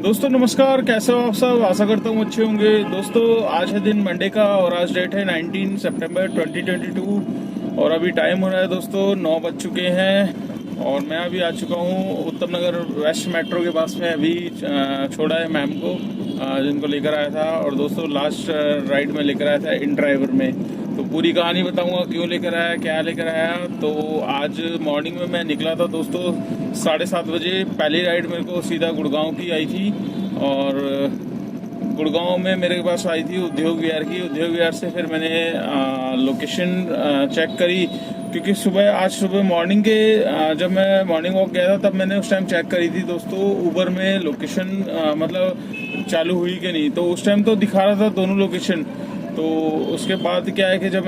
दोस्तों नमस्कार, कैसे हो आप सब। आशा करता हूँ अच्छे होंगे। दोस्तों आज है दिन मंडे का और आज डेट है 19 सितंबर 2022 और अभी टाइम हो रहा है दोस्तों 9 बज चुके हैं और मैं अभी आ चुका हूँ उत्तम नगर वेस्ट मेट्रो के पास में। अभी छोड़ा है मैम को जिनको लेकर आया था और दोस्तों लास्ट राइड में लेकर आया था इन ड्राइवर में। तो पूरी कहानी बताऊंगा क्यों लेकर आया, क्या लेकर आया। तो आज मॉर्निंग में मैं निकला था दोस्तों 7:30 बजे। पहली राइड मेरे को सीधा गुड़गांव की आई थी और गुड़गांव में मेरे पास आई थी उद्योग विहार की। उद्योग विहार से फिर मैंने लोकेशन चेक करी क्योंकि आज सुबह मॉर्निंग के जब मैं मॉर्निंग वॉक गया था तब मैंने उस टाइम चेक करी थी दोस्तों ऊबर में लोकेशन मतलब चालू हुई कि नहीं। तो उस टाइम तो दिखा रहा था दोनों लोकेशन। तो उसके बाद क्या है कि जब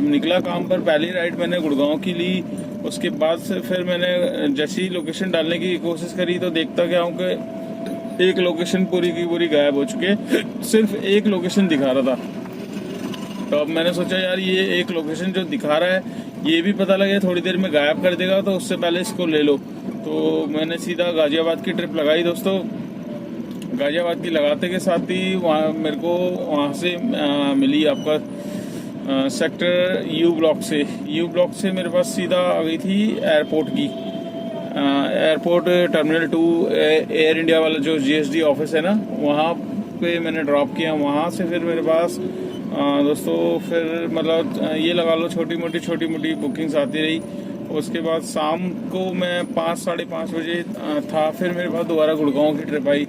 निकला काम पर पहली राइड मैंने गुड़गांव की ली। उसके बाद से फिर मैंने जैसी लोकेशन डालने की कोशिश करी तो देखता क्या हूँ कि एक लोकेशन पूरी की पूरी गायब हो चुके, सिर्फ एक लोकेशन दिखा रहा था। तो अब मैंने सोचा यार ये एक लोकेशन जो दिखा रहा है ये भी पता लगे थोड़ी देर में गायब कर देगा तो उससे पहले इसको ले लो। तो मैंने सीधा गाजियाबाद की ट्रिप लगाई दोस्तों। गाजियाबाद की लगाते के साथ ही वहाँ से मिली आपका सेक्टर यू ब्लॉक से मेरे पास सीधा आ गई थी एयरपोर्ट की। एयरपोर्ट टर्मिनल 2 एयर इंडिया वाला जो जीएसडी ऑफिस है ना वहाँ पे मैंने ड्रॉप किया। वहाँ से फिर मेरे पास दोस्तों फिर मतलब ये लगा लो छोटी मोटी बुकिंग्स आती रही। उसके बाद शाम को मैं 5 साढ़े 5 बजे था फिर मेरे पास दोबारा गुड़गांव की ट्रिप आई।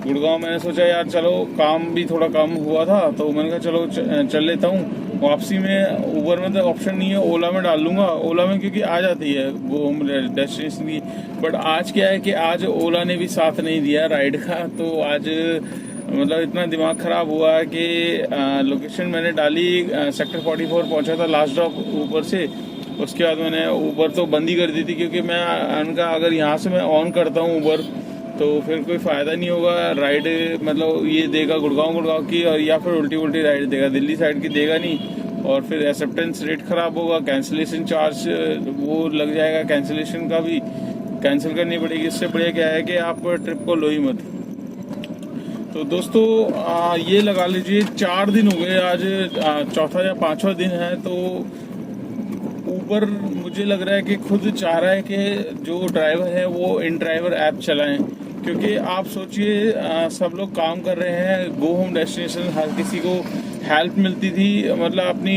गुड़गांव मैंने सोचा यार चलो काम भी थोड़ा कम हुआ था तो मैंने कहा चलो चल लेता हूँ। वापसी में ऊबर में तो ऑप्शन नहीं है, ओला में डाल लूंगा। ओला में क्योंकि आ जाती है वो होम डेस्टिनेशन की। बट आज क्या है कि आज ओला ने भी साथ नहीं दिया राइड का। तो आज मतलब इतना दिमाग खराब हुआ कि लोकेशन मैंने डाली सेक्टर 44 पहुंचा था लास्ट ड्रॉप ऊबर से। उसके बाद मैंने ऊबर तो बंद ही कर दी थी क्योंकि मैं उनका अगर यहाँ से मैं ऑन करता हूँ ऊबर तो फिर कोई फ़ायदा नहीं होगा। राइड मतलब ये देगा गुड़गांव की और या फिर उल्टी राइड देगा, दिल्ली साइड की देगा नहीं। और फिर एक्सेप्टेंस रेट ख़राब होगा, कैंसिलेशन चार्ज वो लग जाएगा, कैंसिलेशन का भी कैंसिल करनी पड़ेगी। इससे बढ़िया क्या है कि आप ट्रिप को लो ही मत। तो दोस्तों ये लगा लीजिए 4 दिन हो गए, आज चौथा या 5वां दिन है। तो ऊबर मुझे लग रहा है कि खुद चाह रहा है कि जो ड्राइवर है वो इन ड्राइवर ऐप चलाएं क्योंकि आप सोचिए सब लोग काम कर रहे हैं। गो होम डेस्टिनेशन हर किसी को हेल्प मिलती थी, मतलब अपनी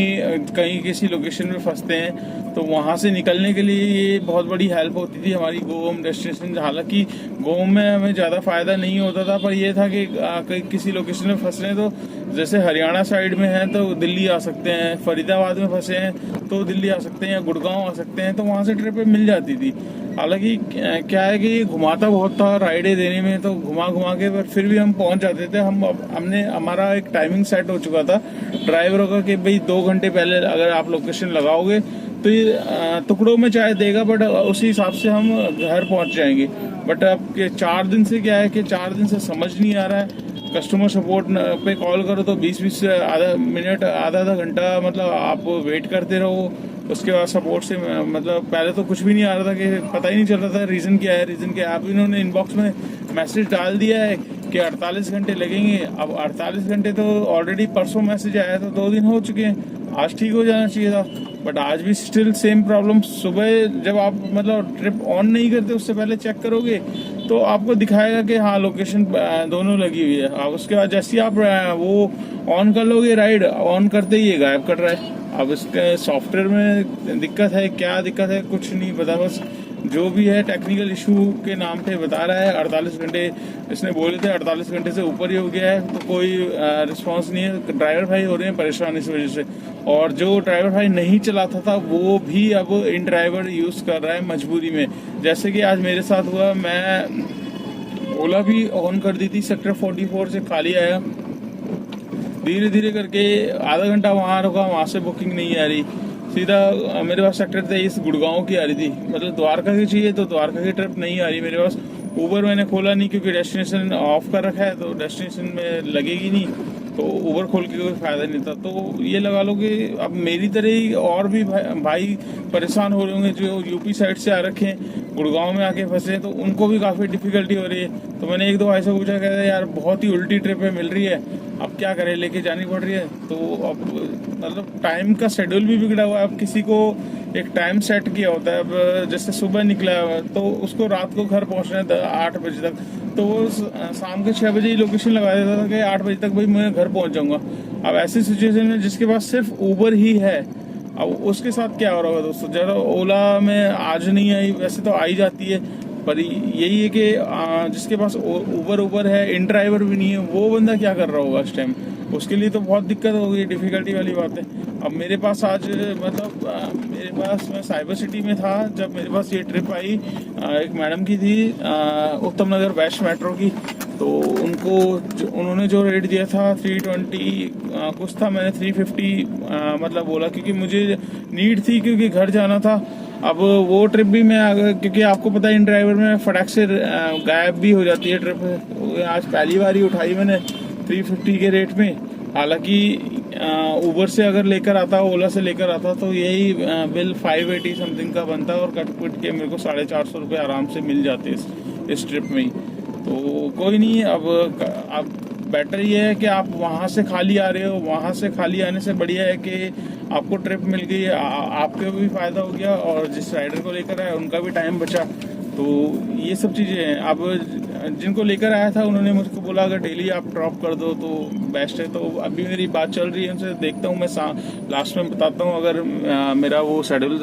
कहीं किसी लोकेशन में फंसते हैं तो वहाँ से निकलने के लिए ये बहुत बड़ी हेल्प होती थी हमारी गो होम डेस्टिनेशन। हालांकि गो होम में हमें ज़्यादा फ़ायदा नहीं होता था पर यह था कि कहीं किसी लोकेशन में फंस रहे हैं तो जैसे हरियाणा साइड में हैं तो दिल्ली आ सकते हैं, फरीदाबाद में फंसे हैं तो दिल्ली आ सकते हैं या गुड़गांव आ सकते हैं, तो वहाँ से ट्रिप मिल जाती थी। हालांकि क्या है कि ये घुमाता बहुत था राइडें देने में, तो घुमा के पर फिर भी हम पहुंच जाते थे। हमने हमारा एक टाइमिंग सेट हो चुका था ड्राइवरों का कि भाई 2 घंटे पहले अगर आप लोकेशन लगाओगे तो ये टुकड़ों में चाहे देगा बट उसी हिसाब से हम घर पहुंच जाएंगे। बट अब 4 दिन से क्या है कि 4 दिन से समझ नहीं आ रहा है। कस्टमर सपोर्ट पे कॉल करो तो 20 आधा मिनट आधा घंटा मतलब आप वेट करते रहो। उसके बाद सपोर्ट से मतलब पहले तो कुछ भी नहीं आ रहा था कि पता ही नहीं चल रहा था रीज़न क्या है। अब इन्होंने इनबॉक्स में मैसेज डाल दिया है कि 48 घंटे लगेंगे। अब 48 घंटे तो ऑलरेडी परसों मैसेज आया था, 2 दिन हो चुके हैं, आज ठीक हो जाना चाहिए था बट आज भी स्टिल सेम प्रॉब्लम। सुबह जब आप मतलब ट्रिप ऑन नहीं करते उससे पहले चेक करोगे तो आपको दिखाएगा कि हाँ लोकेशन दोनों लगी हुई है। अब उसके बाद जैसे आप वो ऑन कर लोगे राइड, ऑन करते ही ये गायब कर रहा है। अब इसके सॉफ्टवेयर में दिक्कत है, क्या दिक्कत है कुछ नहीं पता, बस जो भी है टेक्निकल इशू के नाम पे बता रहा है। 48 घंटे इसने बोले थे, 48 घंटे से ऊपर ही हो गया है तो कोई रिस्पांस नहीं है। ड्राइवर भाई हो रहे हैं परेशान इस वजह से। और जो ड्राइवर भाई नहीं चलाता था वो भी अब इन ड्राइवर यूज़ कर रहा है मजबूरी में। जैसे कि आज मेरे साथ हुआ, मैं ओला भी ऑन कर दी थी, सेक्टर 44 से खाली आया, धीरे धीरे करके आधा घंटा वहाँ रुका, वहाँ से बुकिंग नहीं आ रही, सीधा मेरे पास सेक्टर 23 गुड़गांव की आ रही थी। मतलब द्वारका की चाहिए तो द्वारका की ट्रिप नहीं आ रही मेरे पास। ऊबर मैंने खोला नहीं क्योंकि डेस्टिनेशन ऑफ कर रखा है तो डेस्टिनेशन में लगेगी नहीं। तो ऊबर खोल के कोई फायदा नहीं था। तो ये लगा लो कि अब मेरी तरह ही और भी भाई परेशान हो रहे होंगे जो यूपी साइड से आ रखे हैं, गुड़गांव में आके फंसे, तो उनको भी काफ़ी डिफिकल्टी हो रही है। तो मैंने एक दो भाई से पूछा, कहते हैं यार बहुत ही उल्टी ट्रिपें मिल रही है, अब क्या करें, लेके जानी पड़ रही है। तो अब मतलब टाइम का शेड्यूल भी बिगड़ा हुआ है। अब किसी को एक टाइम सेट किया होता है, अब जैसे सुबह निकला है तो उसको रात को घर पहुंचना है 8 बजे तक, तो वो शाम के 6 बजे ही लोकेशन लगा देता था कि 8 बजे तक भाई मैं घर पहुंच जाऊंगा। अब ऐसी सिचुएशन में जिसके पास सिर्फ ऊबर ही है, अब उसके साथ क्या हो रहा होगा दोस्तों। जरा ओला में आज नहीं आई, वैसे तो आई जाती है, पर यही है कि जिसके पास ऊबर है, इन ड्राइवर भी नहीं है, वो बंदा क्या कर रहा होगा इस टाइम, उसके लिए तो बहुत दिक्कत होगी, डिफिकल्टी वाली बात है। अब मेरे पास आज मतलब मेरे पास, मैं साइबर सिटी में था जब मेरे पास ये ट्रिप आई, एक मैडम की थी उत्तम नगर वेस्ट मेट्रो की। तो उन्होंने जो रेट दिया था 320 कुछ था, मैंने 350 मतलब बोला, क्योंकि मुझे नीड थी, क्योंकि घर जाना था। अब वो ट्रिप भी मैं, क्योंकि आपको पता है इन ड्राइवर में फटाक से गायब भी हो जाती है ट्रिप। आज पहली बार ही उठाई मैंने 350 के रेट में। हालांकि ऊबर से अगर लेकर आता, ओला से लेकर आता, तो यही बिल 580 समथिंग का बनता, और कट पिट के मेरे को 450 रुपये आराम से मिल जाते इस ट्रिप में ही। तो कोई नहीं, अब बेटर ये है कि आप वहाँ से खाली आ रहे हो, वहाँ से खाली आने से बढ़िया है कि आपको ट्रिप मिल गई, आपको भी फायदा हो गया, और जिस राइडर को लेकर आया उनका भी टाइम बचा। तो ये सब चीज़ें हैं। अब जिनको लेकर आया था उन्होंने मुझको बोला अगर डेली आप ड्रॉप कर दो तो बेस्ट है। तो अभी मेरी बात चल रही है उनसे, देखता हूँ, मैं लास्ट में बताता हूँ। अगर मेरा वो शेड्यूल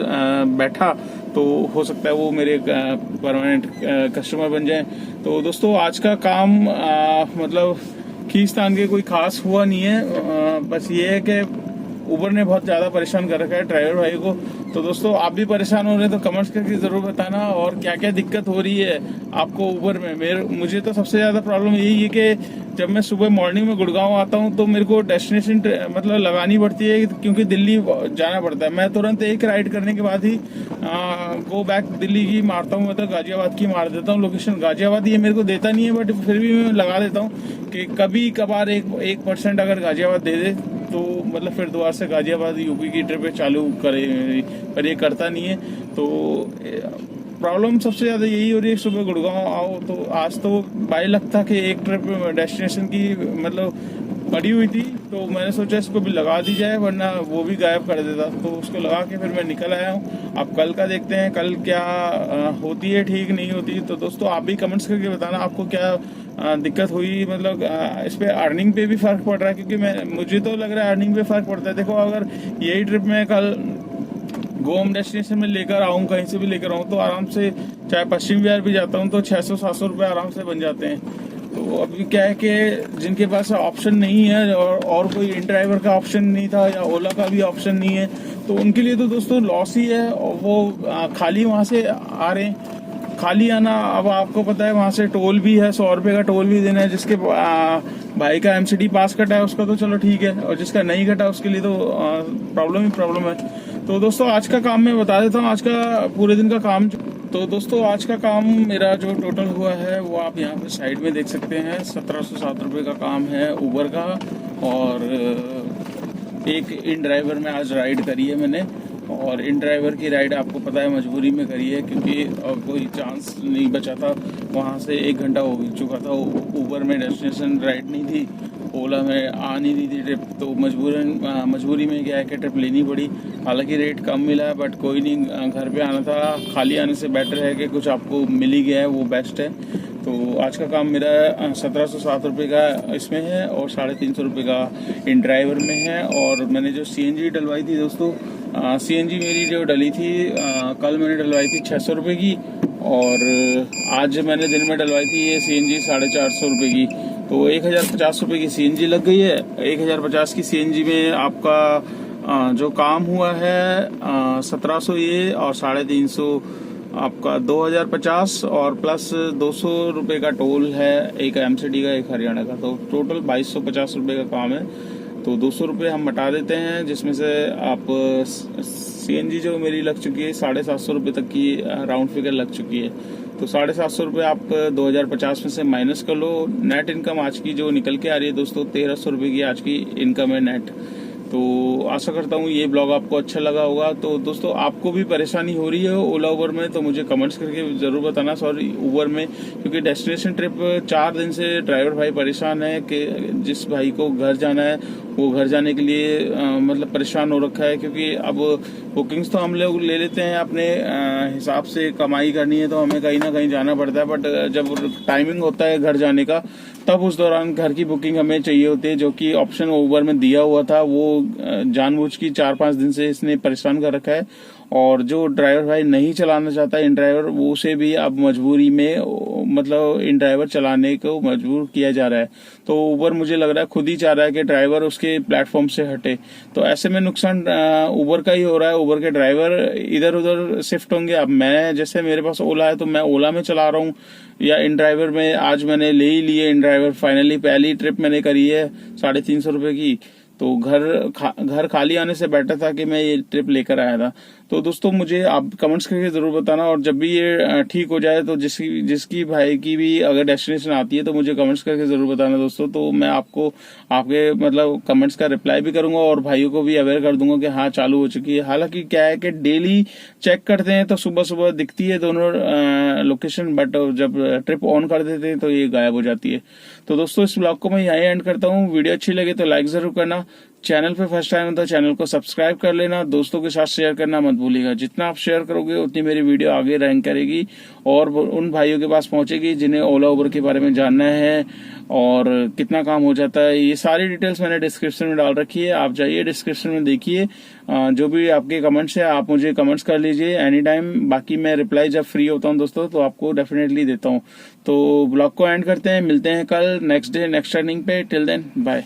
बैठा तो हो सकता है वो मेरे परमानेंट कस्टमर बन जाए। तो दोस्तों आज का काम मतलब खींचतान के कोई खास हुआ नहीं है, बस ये है कि ऊबर ने बहुत ज़्यादा परेशान कर रखा है ड्राइवर भाई को। तो दोस्तों आप भी परेशान हो रहे हैं तो कमेंट्स करके ज़रूर बताना, और क्या क्या दिक्कत हो रही है आपको ऊबर में। मुझे तो सबसे ज़्यादा प्रॉब्लम यही है कि जब मैं सुबह मॉर्निंग में गुड़गांव आता हूँ तो मेरे को डेस्टिनेशन मतलब लगानी पड़ती है, क्योंकि दिल्ली जाना पड़ता है। मैं तुरंत एक राइड करने के बाद ही गो बैक दिल्ली की मारता हूँ, मतलब गाजियाबाद की मार देता हूँ। लोकेशन गाजियाबाद ये मेरे को देता नहीं है, बट फिर भी मैं लगा देता हूँ कि कभी कभार 1% अगर गाजियाबाद दे दे तो मतलब फिर दोबारा से गाजियाबाद यूपी की ट्रिप चालू करे, पर ये करता नहीं है। तो प्रॉब्लम सबसे ज़्यादा यही हो रही है, सुबह गुड़गांव आओ तो आज तो बाई लक था कि एक ट्रिप डेस्टिनेशन की मतलब पड़ी हुई थी, तो मैंने सोचा इसको भी लगा दी जाए, वरना वो भी गायब कर देता। तो उसको लगा के फिर मैं निकल आया हूँ। अब कल का देखते हैं, कल क्या होती है, ठीक नहीं होती। तो दोस्तों आप भी कमेंट्स करके बताना आपको क्या दिक्कत हुई, मतलब इस पे अर्निंग पे भी फर्क पड़ रहा है, क्योंकि मुझे तो लग रहा है अर्निंग पे फर्क पड़ता है। देखो अगर यही ट्रिप में कल गोम डेस्टिनेशन में लेकर आऊँ, कहीं से भी लेकर आऊँ, तो आराम से चाहे पश्चिम बिहार भी जाता हूँ तो 600-700 रुपये आराम से बन जाते हैं। तो अभी क्या है कि जिनके पास ऑप्शन नहीं है और कोई इन ड्राइवर का ऑप्शन नहीं था या ओला का भी ऑप्शन नहीं है, तो उनके लिए तो दोस्तों लॉस ही है। और वो खाली वहाँ से आ रहे हैं, खाली आना। अब आपको पता है वहाँ से टोल भी है, 100 रुपये का टोल भी देना है। जिसके भाई का एमसीडी पास कटा है उसका तो चलो ठीक है, और जिसका नहीं कटा उसके लिए तो प्रॉब्लम ही प्रॉब्लम है। तो दोस्तों आज का काम मैं बता देता हूँ, आज का पूरे दिन का काम। तो दोस्तों आज का काम मेरा जो टोटल हुआ है वो आप यहाँ पे साइड में देख सकते हैं, 1707 रुपये का काम है ऊबर का। और एक इन ड्राइवर में आज राइड करी है मैंने, और इन ड्राइवर की राइड आपको पता है मजबूरी में करी है, क्योंकि कोई चांस नहीं बचा था। वहाँ से 1 घंटा हो चुका था, ऊबर में डेस्टिनेशन राइड नहीं थी, ओला में आ नहीं रही थी ट्रिप, तो मजबूरी में क्या है कि ट्रिप लेनी पड़ी। हालांकि रेट कम मिला है, बट कोई नहीं, घर पे आना था, खाली आने से बेटर है कि कुछ आपको मिल ही गया है, वो बेस्ट है। तो आज का काम मेरा 1707 रुपये का इसमें है, और 350 रुपये का इन ड्राइवर में है। और मैंने जो CNG डलवाई थी दोस्तों, CNG मेरी जो डली थी कल मैंने डलवाई थी 600 रुपये की, और आज मैंने दिन में डलवाई थी ये CNG 450 रुपये की। तो 1050 रुपये की CNG लग गई है। 1050 की CNG में आपका जो काम हुआ है 1700 ये, और 350 आपका 2050, और प्लस 200 रुपये का टोल है, एक एमसीडी का एक हरियाणा का, तो टोटल 2250 रुपये का काम है। तो 200 रुपये हम बता देते हैं, जिसमें से आप CNG जो मेरी लग चुकी है 750 रुपये तक की राउंड फिगर लग चुकी है। तो 750 रुपये आप 2050 में से माइनस कर लो। नेट इनकम आज की जो निकल के आ रही है दोस्तों 1300 रुपये की आज की इनकम है नेट। तो आशा करता हूँ ये ब्लॉग आपको अच्छा लगा होगा। तो दोस्तों आपको भी परेशानी हो रही है ओला उबर में तो मुझे कमेंट्स करके ज़रूर बताना, सॉरी उबर में, क्योंकि डेस्टिनेशन ट्रिप 4 दिन से ड्राइवर भाई परेशान है कि जिस भाई को घर जाना है वो घर जाने के लिए मतलब परेशान हो रखा है, क्योंकि अब बुकिंग्स तो हम लोग ले लेते हैं अपने हिसाब से, कमाई करनी है तो हमें कहीं ना कहीं जाना पड़ता है, बट जब टाइमिंग होता है घर जाने का तब उस दौरान घर की बुकिंग हमें चाहिए होती है, जो कि ऑप्शन उबर में दिया हुआ था। वो जानबूझ की 4-5 दिन से इसने परेशान कर रखा है। और जो ड्राइवर भाई नहीं चलाना चाहता इन ड्राइवर, वो उसे भी अब मजबूरी में मतलब इन ड्राइवर चलाने को मजबूर किया जा रहा है। तो उबर मुझे लग रहा है खुद ही चाह रहा है कि ड्राइवर उसके प्लेटफॉर्म से हटे। तो ऐसे में नुकसान उबर का ही हो रहा है, उबर के ड्राइवर इधर उधर शिफ्ट होंगे। अब मैं जैसे मेरे पास ओला है तो मैं ओला में चला रहा हूँ या इन ड्राइवर में, आज मैंने ले ही लिए इन ड्राइवर। फाइनली पहली ट्रिप मैंने करी है 350 रुपये की। तो घर खाली आने से बेटर था कि मैं ये ट्रिप लेकर आया था। तो दोस्तों मुझे आप कमेंट्स करके जरूर बताना, और जब भी ये ठीक हो जाए तो जिसकी भाई की भी अगर डेस्टिनेशन आती है तो मुझे कमेंट्स करके जरूर बताना दोस्तों। तो मैं आपको आपके मतलब कमेंट्स का रिप्लाई भी करूंगा और भाइयों को भी अवेयर कर दूंगा कि हाँ चालू हो चुकी है। हालांकि क्या है कि डेली चेक करते हैं तो सुबह सुबह दिखती है दोनों लोकेशन, बट जब ट्रिप ऑन कर देते हैं तो ये गायब हो जाती है। तो दोस्तों इस ब्लॉग को मैं यहीं एंड करता हूँ। वीडियो अच्छी लगे तो लाइक जरूर करना, चैनल पे फर्स्ट टाइम है तो चैनल को सब्सक्राइब कर लेना, दोस्तों के साथ शेयर करना मत भूलिएगा। जितना आप शेयर करोगे उतनी मेरी वीडियो आगे रैंक करेगी और उन भाइयों के पास पहुंचेगी जिन्हें ओला उबर के बारे में जानना है और कितना काम हो जाता है। ये सारी डिटेल्स मैंने डिस्क्रिप्शन में डाल रखी है, आप जाइए डिस्क्रिप्शन में देखिए। जो भी आपके कमेंट्स है आप मुझे कमेंट्स कर लीजिए एनी टाइम। बाकी मैं रिप्लाई जब फ्री होता हूँ दोस्तों तो आपको डेफिनेटली देता हूँ। तो ब्लॉग को एंड करते हैं, मिलते हैं कल नेक्स्ट डे नेक्स्ट टर्निंग पे। Till then bye.